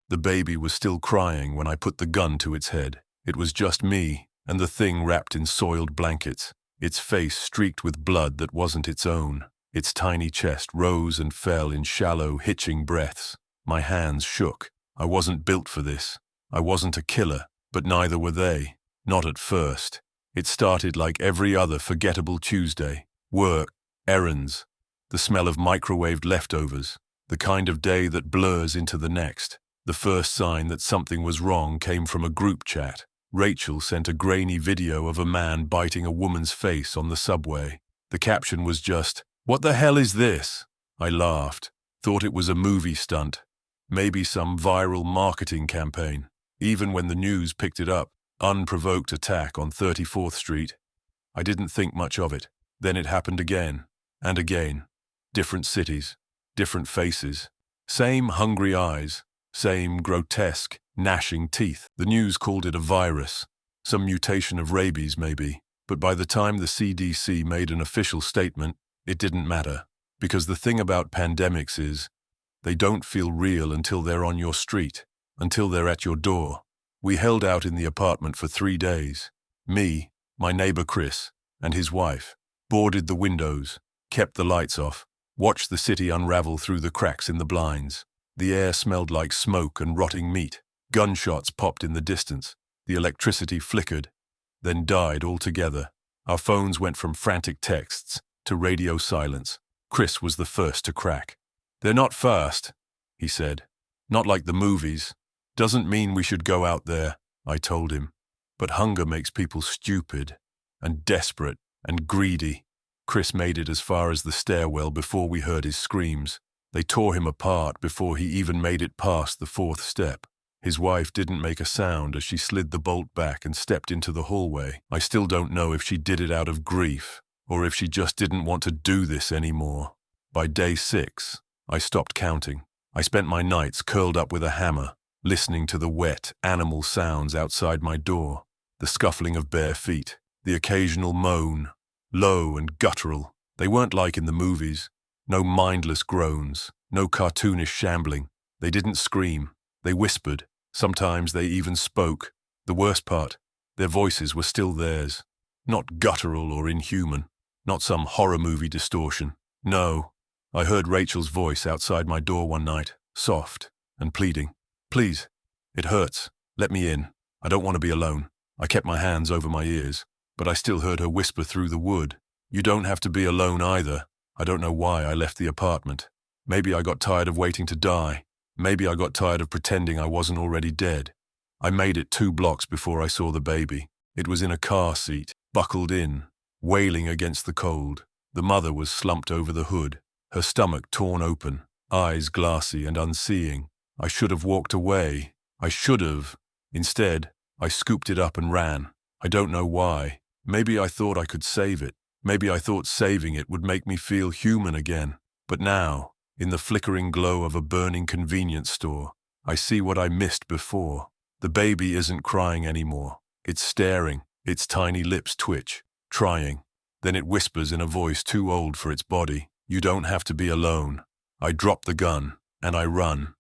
The baby was still crying when I put the gun to its head. It was just me, and the thing wrapped in soiled blankets, its face streaked with blood that wasn't its own. Its tiny chest rose and fell in shallow, hitching breaths. My hands shook. I wasn't built for this. I wasn't a killer, but neither were they. Not at first. It started like every other forgettable Tuesday. Work, errands, the smell of microwaved leftovers, the kind of day that blurs into the next. The first sign that something was wrong came from a group chat. Rachel sent a grainy video of a man biting a woman's face on the subway. The caption was just, "What the hell is this?" I laughed, thought it was a movie stunt, maybe some viral marketing campaign. Even when the news picked it up, unprovoked attack on 34th Street, I didn't think much of it. Then it happened again, and again. Different cities, different faces, same hungry eyes, same grotesque, gnashing teeth. The news called it a virus, some mutation of rabies maybe, but by the time the CDC made an official statement, it didn't matter. Because the thing about pandemics is, they don't feel real until they're on your street, until they're at your door. We held out in the apartment for 3 days. Me, my neighbor Chris, and his wife, boarded the windows, kept the lights off, watched the city unravel through the cracks in the blinds. The air smelled like smoke and rotting meat. Gunshots popped in the distance. The electricity flickered, then died altogether. Our phones went from frantic texts to radio silence. Chris was the first to crack. "They're not fast," he said. "Not like the movies. Doesn't mean we should go out there," I told him. "But hunger makes people stupid and desperate and greedy." Chris made it as far as the stairwell before we heard his screams. They tore him apart before he even made it past the 4th step. His wife didn't make a sound as she slid the bolt back and stepped into the hallway. I still don't know if she did it out of grief or if she just didn't want to do this anymore. By day 6, I stopped counting. I spent my nights curled up with a hammer, listening to the wet, animal sounds outside my door, the scuffling of bare feet, the occasional moan, low and guttural. They weren't like in the movies. No mindless groans, no cartoonish shambling. They didn't scream. They whispered. Sometimes they even spoke. The worst part, their voices were still theirs. Not guttural or inhuman. Not some horror movie distortion. No. I heard Rachel's voice outside my door one night, soft and pleading. "Please, it hurts. Let me in. I don't want to be alone." I kept my hands over my ears, but I still heard her whisper through the wood. "You don't have to be alone either." I don't know why I left the apartment. Maybe I got tired of waiting to die. Maybe I got tired of pretending I wasn't already dead. I made it 2 blocks before I saw the baby. It was in a car seat, buckled in, wailing against the cold. The mother was slumped over the hood, her stomach torn open, eyes glassy and unseeing. I should have walked away. I should have. Instead, I scooped it up and ran. I don't know why. Maybe I thought I could save it. Maybe I thought saving it would make me feel human again. But now, in the flickering glow of a burning convenience store, I see what I missed before. The baby isn't crying anymore. It's staring, its tiny lips twitch, trying. Then it whispers in a voice too old for its body, "You don't have to be alone." I drop the gun, and I run.